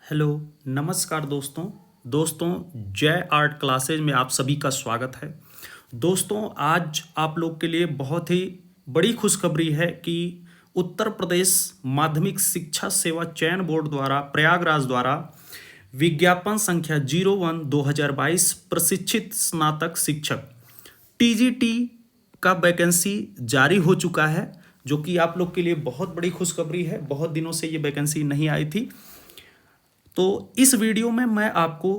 Hello, नमस्कार दोस्तों। दोस्तों, जय आर्ट क्लासेज में आप सभी का स्वागत है। दोस्तों, आज आप लोग के लिए बहुत ही बड़ी खुशखबरी है कि उत्तर प्रदेश माध्यमिक शिक्षा सेवा चयन बोर्ड द्वारा प्रयागराज द्वारा विज्ञापन संख्या 01/2022 प्रशिक्षित स्नातक शिक्षक टीजीटी का वैकेंसी जारी हो चुका है, जो कि आप लोग के लिए बहुत बड़ी खुशखबरी है। बहुत दिनों से ये वैकेंसी नहीं आई थी। तो इस वीडियो में मैं आपको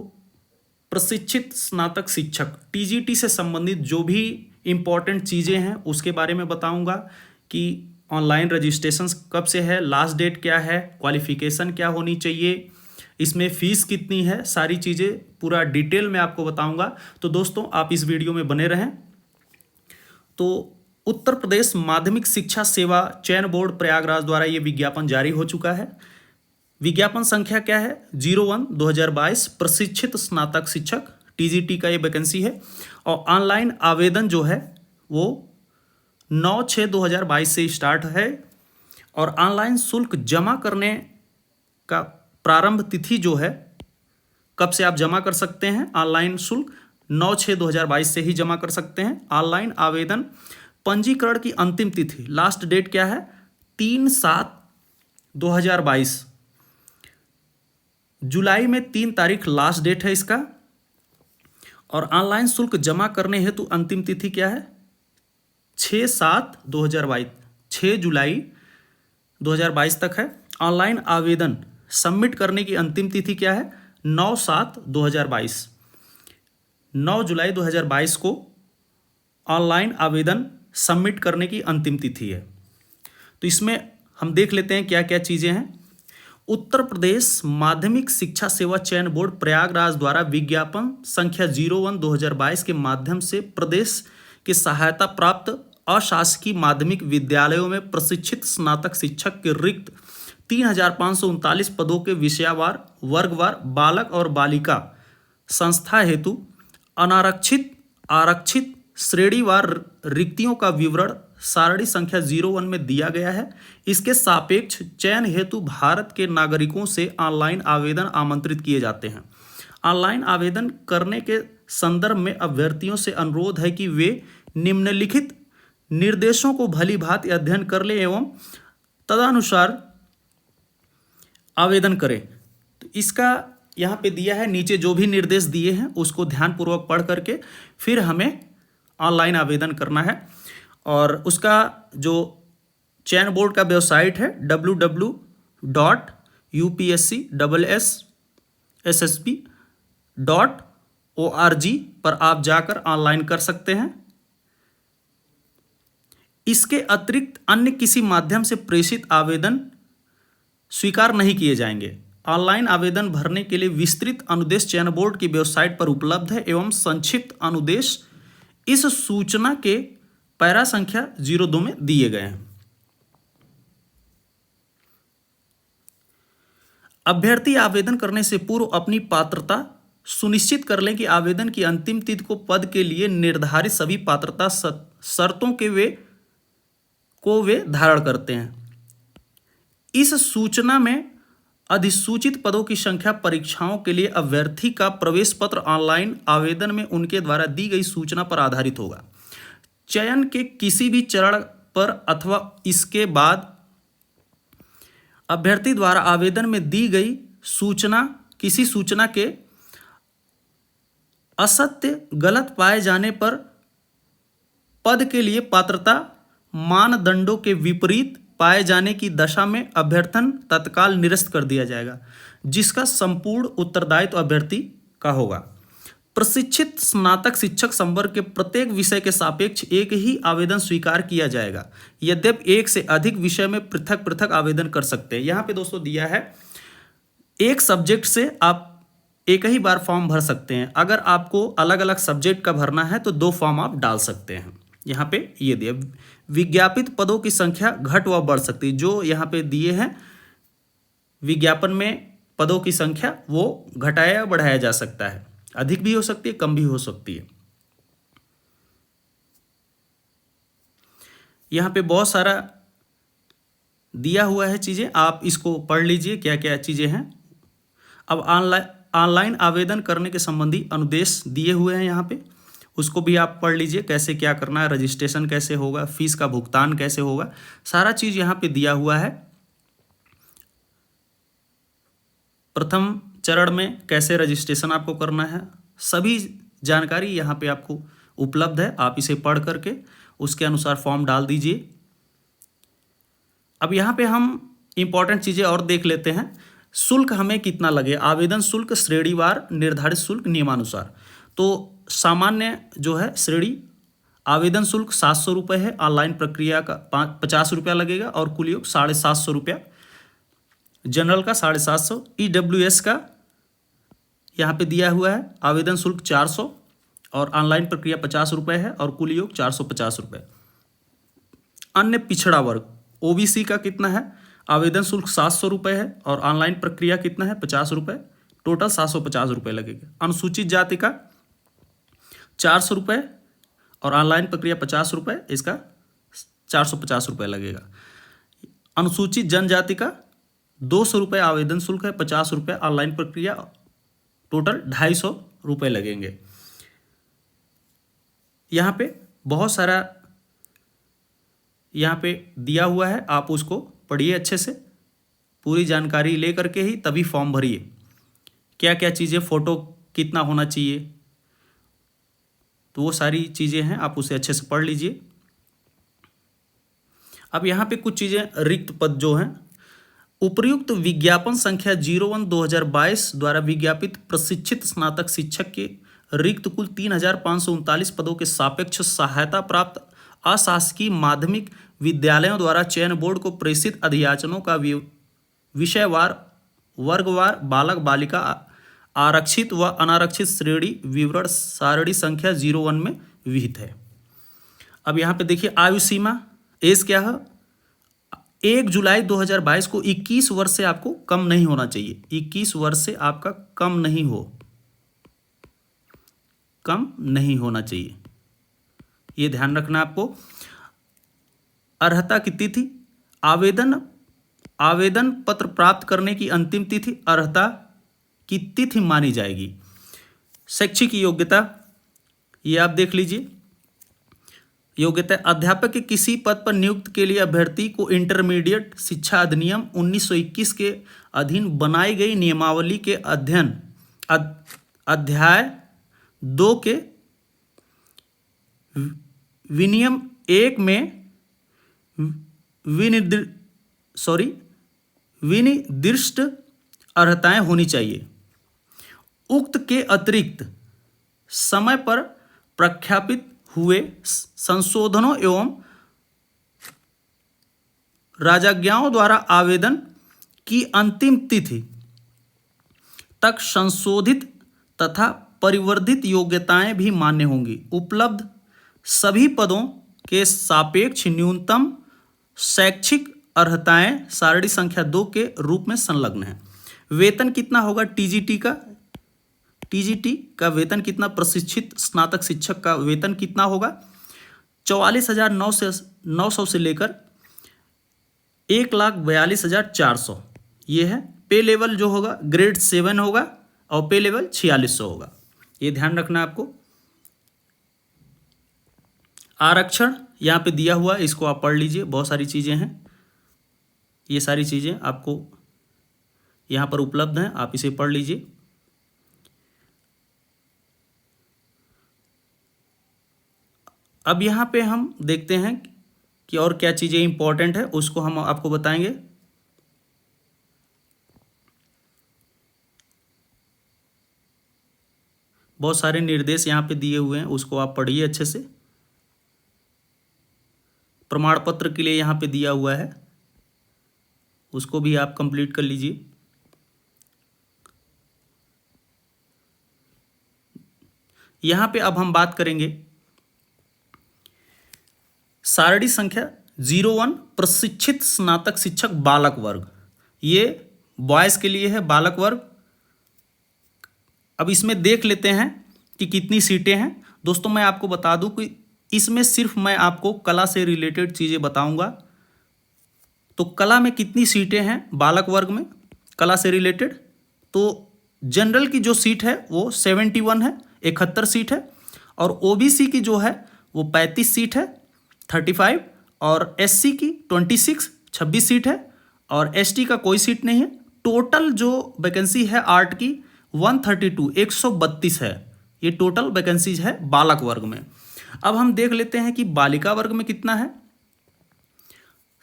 प्रशिक्षित स्नातक शिक्षक टीजीटी से संबंधित जो भी इम्पोर्टेंट चीज़ें हैं उसके बारे में बताऊंगा कि ऑनलाइन रजिस्ट्रेशन कब से है, लास्ट डेट क्या है, क्वालिफिकेशन क्या होनी चाहिए, इसमें फ़ीस कितनी है, सारी चीज़ें पूरा डिटेल में आपको बताऊंगा। तो दोस्तों, आप इस वीडियो में बने रहें। तो उत्तर प्रदेश माध्यमिक शिक्षा सेवा चयन बोर्ड प्रयागराज द्वारा ये विज्ञापन जारी हो चुका है। विज्ञापन संख्या क्या है? 01/2022 प्रशिक्षित स्नातक शिक्षक टीजीटी का ये वैकेंसी है। और ऑनलाइन आवेदन जो है वो 9/6/2022 से स्टार्ट है। और ऑनलाइन शुल्क जमा करने का प्रारंभ तिथि जो है, कब से आप जमा कर सकते हैं ऑनलाइन शुल्क, 9/6/2022 से ही जमा कर सकते हैं। ऑनलाइन आवेदन पंजीकरण की अंतिम तिथि, लास्ट डेट क्या है? 3/7/2022। जुलाई में 3 तारीख लास्ट डेट है इसका। और ऑनलाइन शुल्क जमा करने हेतु अंतिम तिथि क्या है? 6/7/2022, 6 जुलाई 2022 तक है। ऑनलाइन आवेदन सबमिट करने की अंतिम तिथि क्या है? 9/7/2022, 9 जुलाई 2022 को ऑनलाइन आवेदन सबमिट करने की अंतिम तिथि है। तो इसमें हम देख लेते हैं क्या क्या चीज़ें हैं। उत्तर प्रदेश माध्यमिक शिक्षा सेवा चयन बोर्ड प्रयागराज द्वारा विज्ञापन संख्या 01/2022 के माध्यम से प्रदेश के सहायता प्राप्त अशासकीय माध्यमिक विद्यालयों में प्रशिक्षित स्नातक शिक्षक के रिक्त 3,539 पदों के विषयवार, वर्गवार, बालक और बालिका संस्था हेतु अनारक्षित, आरक्षित, श्रेणीवार रिक्तियों का विवरण सारणी संख्या 01 में दिया गया है। इसके सापेक्ष चयन हेतु भारत के नागरिकों से ऑनलाइन आवेदन आमंत्रित किए जाते हैं। ऑनलाइन आवेदन करने के संदर्भ में अभ्यर्थियों से अनुरोध है कि वे निम्नलिखित निर्देशों को भली भांति अध्ययन कर लें एवं तदनुसार आवेदन करें। तो इसका यहाँ पे दिया है, नीचे जो भी निर्देश दिए हैं उसको ध्यानपूर्वक पढ़ करके फिर हमें ऑनलाइन आवेदन करना है। और उसका जो चयन बोर्ड का वेबसाइट है www.upscsssb.org पर आप जाकर ऑनलाइन कर सकते हैं। इसके अतिरिक्त अन्य किसी माध्यम से प्रेषित आवेदन स्वीकार नहीं किए जाएंगे। ऑनलाइन आवेदन भरने के लिए विस्तृत अनुदेश चयन बोर्ड की वेबसाइट पर उपलब्ध है एवं संक्षिप्त अनुदेश इस सूचना के पैरा संख्या 02 में दिए गए हैं। अभ्यर्थी आवेदन करने से पूर्व अपनी पात्रता सुनिश्चित कर लें कि आवेदन की अंतिम तिथि को पद के लिए निर्धारित सभी पात्रता शर्तों के वे धारण करते हैं। इस सूचना में अधिसूचित पदों की संख्या, परीक्षाओं के लिए अभ्यर्थी का प्रवेश पत्र ऑनलाइन आवेदन में उनके द्वारा दी गई सूचना पर आधारित होगा। चयन के किसी भी चरण पर अथवा इसके बाद अभ्यर्थी द्वारा आवेदन में दी गई सूचना, किसी सूचना के असत्य, गलत पाए जाने पर पद के लिए पात्रता मानदंडों के विपरीत पाए जाने की दशा में अभ्यर्थन तत्काल निरस्त कर दिया जाएगा, जिसका संपूर्ण उत्तरदायित्व अभ्यर्थी का होगा। प्रशिक्षित स्नातक शिक्षक संवर्ग के प्रत्येक विषय के सापेक्ष एक ही आवेदन स्वीकार किया जाएगा, यद्यपि एक से अधिक विषय में पृथक पृथक आवेदन कर सकते हैं। यहाँ पे दोस्तों दिया है, एक सब्जेक्ट से आप एक ही बार फॉर्म भर सकते हैं। अगर आपको अलग अलग सब्जेक्ट का भरना है तो 2 फॉर्म आप डाल सकते हैं। यहाँ पे ये दिया, विज्ञापित पदों की संख्या घट व बढ़ सकती है। जो यहाँ पे दिए हैं विज्ञापन में पदों की संख्या, वो घटाया या बढ़ाया जा सकता है, अधिक भी हो सकती है, कम भी हो सकती है। यहाँ पे बहुत सारा दिया हुआ है चीज़ें, आप इसको पढ़ लीजिए क्या क्या चीज़ें हैं। अब ऑनलाइन आवेदन करने के संबंधी अनुदेश दिए हुए हैं यहाँ पे, उसको भी आप पढ़ लीजिए, कैसे क्या करना है, रजिस्ट्रेशन कैसे होगा, फीस का भुगतान कैसे होगा, सारा चीज़ यहाँ पे दिया हुआ है। प्रथम चरण में कैसे रजिस्ट्रेशन आपको करना है, सभी जानकारी यहाँ पे आपको उपलब्ध है। आप इसे पढ़ करके उसके अनुसार फॉर्म डाल दीजिए। अब यहाँ पे हम इम्पॉर्टेंट चीज़ें और देख लेते हैं। शुल्क हमें कितना लगे, आवेदन शुल्क श्रेणीवार निर्धारित शुल्क नियमानुसार। तो सामान्य जो है श्रेणी आवेदन शुल्क 700 रुपये है, ऑनलाइन प्रक्रिया का 50 रुपया लगेगा और कुल योग 750 रुपया, जनरल का 750, EWS का यहाँ पे दिया हुआ है आवेदन शुल्क 400 और ऑनलाइन प्रक्रिया 50 रुपये है और कुल योग 450 रुपये। अन्य पिछड़ा वर्ग OBC का कितना है, आवेदन शुल्क 700 रुपये है और ऑनलाइन प्रक्रिया कितना है 50 रुपये, टोटल 750 रुपये लगेगा। अनुसूचित जाति का 400 रुपये और ऑनलाइन प्रक्रिया 50 रुपये, इसका 450 रुपये लगेगा। अनुसूचित जनजाति का 200 रुपये आवेदन शुल्क है, 50 रुपये ऑनलाइन प्रक्रिया, टोटल 250 रुपये लगेंगे। यहाँ पे बहुत सारा यहाँ पे दिया हुआ है, आप उसको पढ़िए अच्छे से, पूरी जानकारी ले करके ही तभी फॉर्म भरिए। क्या क्या चीज़ें, फ़ोटो कितना होना चाहिए, तो वो सारी चीज़ें हैं, आप उसे अच्छे से पढ़ लीजिए। अब यहाँ पे कुछ चीज़ें रिक्त पद जो हैं, उपर्युक्त विज्ञापन संख्या 01/2022 द्वारा विज्ञापित प्रशिक्षित स्नातक शिक्षक के रिक्त कुल 3539 पदों के सापेक्ष सहायता प्राप्त अशासकीय माध्यमिक विद्यालयों द्वारा चयन बोर्ड को प्रेषित अधियाचनों का विषयवार वर्गवार बालक बालिका आरक्षित व अनारक्षित श्रेणी विवरण सारणी संख्या 01 में विहित है। अब यहाँ पे देखिए आयु सीमा, एज क्या है, 1 जुलाई 2022 को 21 वर्ष से आपको कम नहीं होना चाहिए, 21 वर्ष से आपका कम नहीं होना चाहिए, ये ध्यान रखना आपको। अर्हता की तिथि, आवेदन पत्र प्राप्त करने की अंतिम तिथि अर्हता की तिथि मानी जाएगी। शैक्षिक योग्यता, ये आप देख लीजिए, योग्यता अध्यापक के किसी पद पर नियुक्त के लिए अभ्यर्थी को इंटरमीडिएट शिक्षा अधिनियम 1921 के अधीन बनाई गई नियमावली के अध्याय 2 के विनियम 1 में विनिर्दिष्ट अर्हताएं होनी चाहिए। उक्त के अतिरिक्त समय पर प्रख्यापित हुए संशोधनों एवं राजज्ञाओं द्वारा आवेदन की अंतिम तिथि तक संशोधित तथा परिवर्धित योग्यताएं भी मान्य होंगी। उपलब्ध सभी पदों के सापेक्ष न्यूनतम शैक्षिक अर्हताएं सारणी संख्या 2 के रूप में संलग्न है। वेतन कितना होगा, टीजीटी का वेतन कितना, प्रशिक्षित स्नातक शिक्षक का वेतन कितना होगा, 44,900 से लेकर 1,42,400, ये है। पे लेवल जो होगा ग्रेड 7 होगा और पे लेवल 4600 होगा, ये ध्यान रखना आपको। आरक्षण यहाँ पे दिया हुआ है, इसको आप पढ़ लीजिए, बहुत सारी चीज़ें हैं, ये सारी चीज़ें आपको यहाँ पर उपलब्ध हैं, आप इसे पढ़ लीजिए। अब यहाँ पे हम देखते हैं कि और क्या चीज़ें इंपॉर्टेंट है, उसको हम आपको बताएंगे। बहुत सारे निर्देश यहाँ पे दिए हुए हैं, उसको आप पढ़िए अच्छे से। प्रमाण पत्र के लिए यहाँ पे दिया हुआ है, उसको भी आप कंप्लीट कर लीजिए। यहाँ पे अब हम बात करेंगे सारणी संख्या 01 प्रशिक्षित स्नातक शिक्षक बालक वर्ग, ये बॉयज के लिए है बालक वर्ग। अब इसमें देख लेते हैं कि कितनी सीटें हैं। दोस्तों मैं आपको बता दूं कि इसमें सिर्फ मैं आपको कला से रिलेटेड चीज़ें बताऊंगा। तो कला में कितनी सीटें हैं बालक वर्ग में, कला से रिलेटेड, तो जनरल की जो सीट है वो 71 है, 71 सीट है, और ओबीसी की जो है वो 35 सीट है, 35, और एससी की 26 सीट है, और एसटी का कोई सीट नहीं है। टोटल जो वैकेंसी है आर्ट की 132 132 है। ये टोटल वैकेंसीज है बालक वर्ग में। अब हम देख लेते हैं कि बालिका वर्ग में कितना है।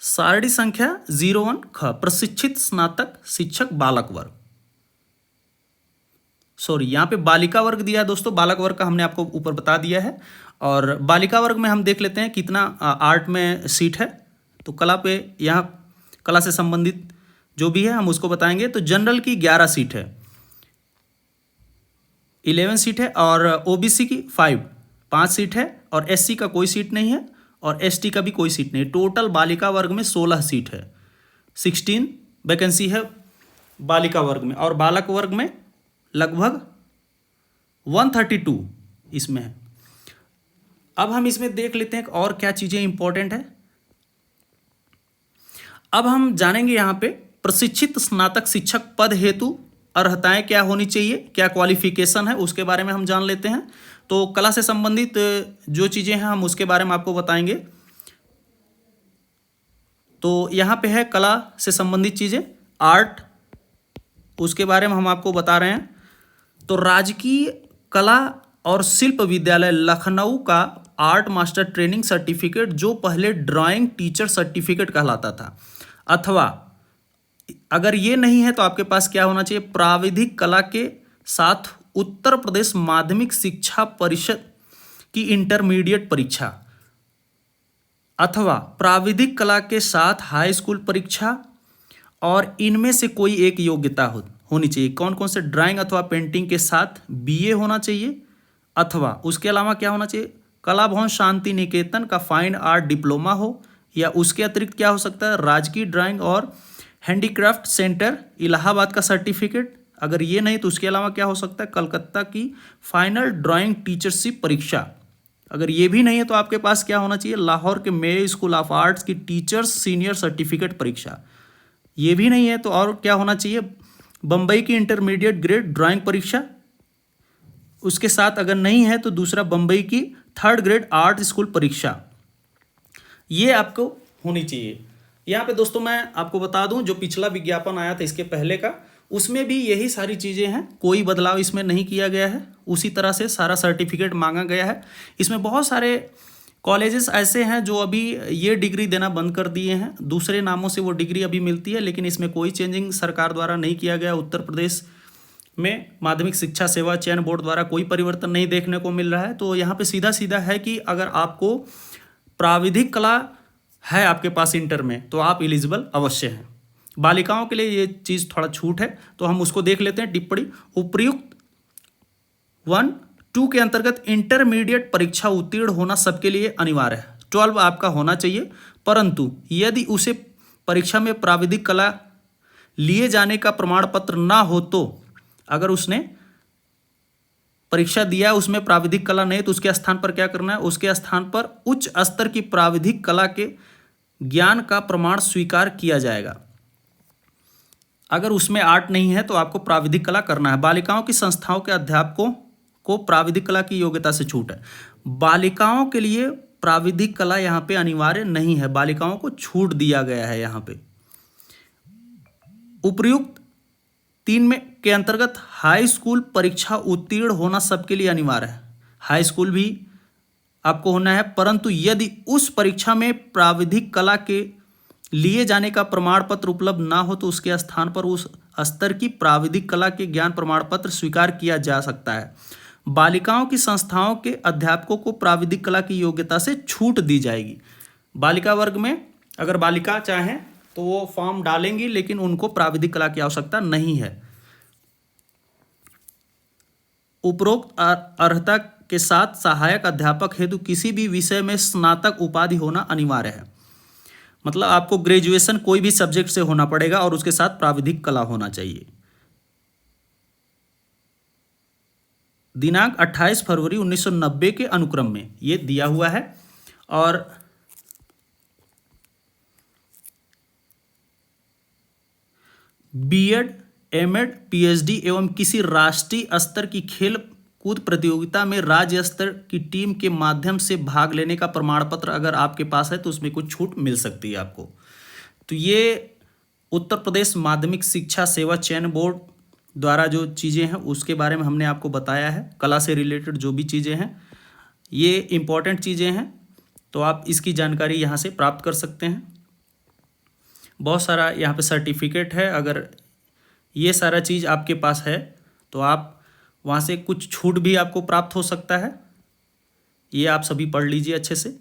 सारणी संख्या 01 ख प्रशिक्षित स्नातक शिक्षक बालक वर्ग, सॉरी यहाँ पे बालिका वर्ग दिया है दोस्तों, बालक वर्ग का हमने आपको ऊपर बता दिया है। और बालिका वर्ग में हम देख लेते हैं कितना आर्ट में सीट है। तो कला पे यहाँ कला से संबंधित जो भी है हम उसको बताएंगे। तो जनरल की 11 सीट है, 11 सीट है, और ओबीसी की 5 सीट है, और एससी का कोई सीट नहीं है, और एसटी का भी कोई सीट नहीं है। टोटल बालिका वर्ग में 16 सीट है, 16 वैकेंसी है बालिका वर्ग में, और बालक वर्ग में लगभग 132 इसमें है। अब हम इसमें देख लेते हैं और क्या चीज़ें इंपॉर्टेंट है। अब हम जानेंगे यहाँ पे प्रशिक्षित स्नातक शिक्षक पद हेतु अर्हताएं क्या होनी चाहिए, क्या क्वालिफिकेशन है, उसके बारे में हम जान लेते हैं। तो कला से संबंधित जो चीज़ें हैं हम उसके बारे में आपको बताएंगे। तो यहाँ पे है कला से संबंधित चीज़ें, आर्ट, उसके बारे में हम आपको बता रहे हैं। तो राजकीय कला और शिल्प विद्यालय लखनऊ का आर्ट मास्टर ट्रेनिंग सर्टिफिकेट, जो पहले ड्राइंग टीचर सर्टिफिकेट कहलाता था, अथवा अगर ये नहीं है तो आपके पास क्या होना चाहिए, प्राविधिक कला के साथ उत्तर प्रदेश माध्यमिक शिक्षा परिषद की इंटरमीडिएट परीक्षा, अथवा प्राविधिक कला के साथ हाई स्कूल परीक्षा, और इनमें से कोई एक योग्यता होनी चाहिए। कौन कौन से, ड्राइंग अथवा पेंटिंग के साथ बीए होना चाहिए, अथवा उसके अलावा क्या होना चाहिए, कला भवन शांति निकेतन का फाइन आर्ट डिप्लोमा हो, या उसके अतिरिक्त क्या हो सकता है, राजकीय ड्राइंग और हैंडीक्राफ्ट सेंटर इलाहाबाद का सर्टिफिकेट। अगर ये नहीं तो उसके अलावा क्या हो सकता है, कलकत्ता की फाइनल ड्राइंग टीचरशिप परीक्षा। अगर ये भी नहीं है तो आपके पास क्या होना चाहिए, लाहौर के मेयो स्कूल ऑफ आर्ट्स की टीचर्स सीनियर सर्टिफिकेट परीक्षा। ये भी नहीं है तो और क्या होना चाहिए, बम्बई की इंटरमीडिएट ग्रेड ड्राइंग परीक्षा। उसके साथ अगर नहीं है तो दूसरा बम्बई की 3rd ग्रेड आर्ट स्कूल परीक्षा, ये आपको होनी चाहिए। यहाँ पे दोस्तों मैं आपको बता दूं, जो पिछला विज्ञापन आया था इसके पहले का, उसमें भी यही सारी चीज़ें हैं, कोई बदलाव इसमें नहीं किया गया है। उसी तरह से सारा सर्टिफिकेट मांगा गया है। इसमें बहुत सारे कॉलेजेस ऐसे हैं जो अभी ये डिग्री देना बंद कर दिए हैं, दूसरे नामों से वो डिग्री अभी मिलती है, लेकिन इसमें कोई चेंजिंग सरकार द्वारा नहीं किया गया। उत्तर प्रदेश में माध्यमिक शिक्षा सेवा चयन बोर्ड द्वारा कोई परिवर्तन नहीं देखने को मिल रहा है। तो यहाँ पे सीधा सीधा है कि अगर आपको प्राविधिक कला है आपके पास इंटर में तो आप एलिजिबल अवश्य हैं। बालिकाओं के लिए ये चीज़ थोड़ा छूट है, तो हम उसको देख लेते हैं। टिप्पणी, उपर्युक्त 1-2 के अंतर्गत इंटरमीडिएट परीक्षा उत्तीर्ण होना सबके लिए अनिवार्य है। 12 आपका होना चाहिए, परंतु यदि उसे परीक्षा में प्राविधिक कला लिए जाने का प्रमाण पत्र ना हो, तो अगर उसने परीक्षा दिया उसमें प्राविधिक कला नहीं तो उसके स्थान पर क्या करना है, उसके स्थान पर उच्च स्तर की प्राविधिक कला के ज्ञान का प्रमाण स्वीकार किया जाएगा। अगर उसमें आर्ट नहीं है तो आपको प्राविधिक कला करना है। बालिकाओं की संस्थाओं के अध्यापकों को प्राविधिक कला की योग्यता से छूट है। बालिकाओं के लिए प्राविधिक कला यहाँ पे अनिवार्य नहीं है, बालिकाओं को छूट दिया गया है यहाँ पे। उपर्युक्त 3 में के अंतर्गत हाई स्कूल परीक्षा उत्तीर्ण होना सबके लिए अनिवार्य है। हाई स्कूल भी आपको होना है, परंतु यदि उस परीक्षा में प्राविधिक कला के लिए जाने का प्रमाण पत्र उपलब्ध ना हो तो उसके स्थान पर उस स्तर की प्राविधिक कला के ज्ञान प्रमाण पत्र स्वीकार किया जा सकता है। बालिकाओं की संस्थाओं के अध्यापकों को प्राविधिक कला की योग्यता से छूट दी जाएगी। बालिका वर्ग में अगर बालिका चाहें तो वो फॉर्म डालेंगी, लेकिन उनको प्राविधिक कला की आवश्यकता नहीं है। उपरोक्त अर्हता के साथ सहायक अध्यापक हेतु किसी भी विषय में स्नातक उपाधि होना अनिवार्य है। मतलब आपको ग्रेजुएशन कोई भी सब्जेक्ट से होना पड़ेगा और उसके साथ प्राविधिक कला होना चाहिए। दिनांक 28 फरवरी 1990 के अनुक्रम में ये दिया हुआ है। और बीएड एमएड, पीएचडी एवं किसी राष्ट्रीय स्तर की खेल कूद प्रतियोगिता में राज्य स्तर की टीम के माध्यम से भाग लेने का प्रमाण पत्र अगर आपके पास है तो उसमें कुछ छूट मिल सकती है आपको। तो ये उत्तर प्रदेश माध्यमिक शिक्षा सेवा चयन बोर्ड द्वारा जो चीज़ें हैं उसके बारे में हमने आपको बताया है। कला से रिलेटेड जो भी चीज़ें हैं ये इम्पॉर्टेंट चीज़ें हैं, तो आप इसकी जानकारी यहाँ से प्राप्त कर सकते हैं। बहुत सारा यहाँ पे सर्टिफिकेट है, अगर ये सारा चीज़ आपके पास है तो आप वहाँ से कुछ छूट भी आपको प्राप्त हो सकता है। ये आप सभी पढ़ लीजिए अच्छे से।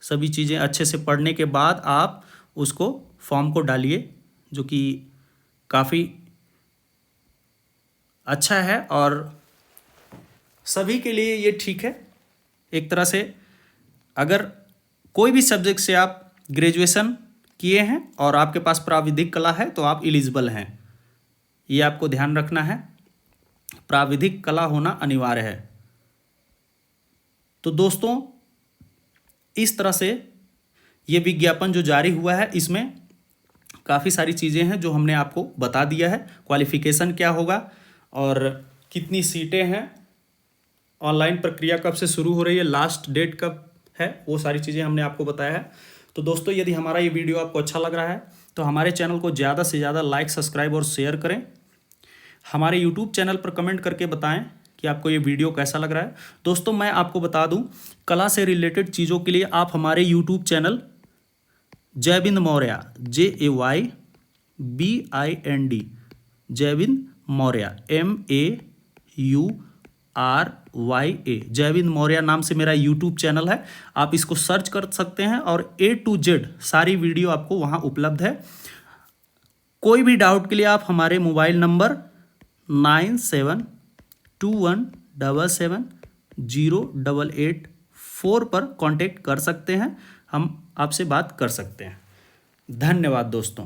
सभी चीज़ें अच्छे से पढ़ने के बाद आप उसको फॉर्म को डालिए, जो कि काफ़ी अच्छा है और सभी के लिए ये ठीक है एक तरह से। अगर कोई भी सब्जेक्ट से आप ग्रेजुएशन किए हैं और आपके पास प्राविधिक कला है तो आप एलिजिबल हैं, ये आपको ध्यान रखना है। प्राविधिक कला होना अनिवार्य है। तो दोस्तों इस तरह से ये विज्ञापन जो जारी हुआ है इसमें काफ़ी सारी चीज़ें हैं जो हमने आपको बता दिया है। क्वालिफिकेशन क्या होगा और कितनी सीटें हैं, ऑनलाइन प्रक्रिया कब से शुरू हो रही है, लास्ट डेट कब है, वो सारी चीज़ें हमने आपको बताया है। तो दोस्तों यदि हमारा ये वीडियो आपको अच्छा लग रहा है तो हमारे चैनल को ज़्यादा से ज़्यादा लाइक, सब्सक्राइब और शेयर करें। हमारे यूट्यूब चैनल पर कमेंट करके बताएं कि आपको ये वीडियो कैसा लग रहा है। दोस्तों मैं आपको बता दूं, कला से रिलेटेड चीज़ों के लिए आप हमारे YouTube channel Jaybind Maurya, JAYBIND, Jaybind Maurya, MAURYA, Jaybind Maurya नाम से मेरा यूट्यूब चैनल है। आप इसको सर्च कर सकते हैं और A to Z सारी वीडियो आपको वहाँ उपलब्ध है। कोई भी डाउट के लिए आप हमारे मोबाइल नंबर 9721770884 पर कांटेक्ट कर सकते हैं, हम आपसे बात कर सकते हैं। धन्यवाद दोस्तों।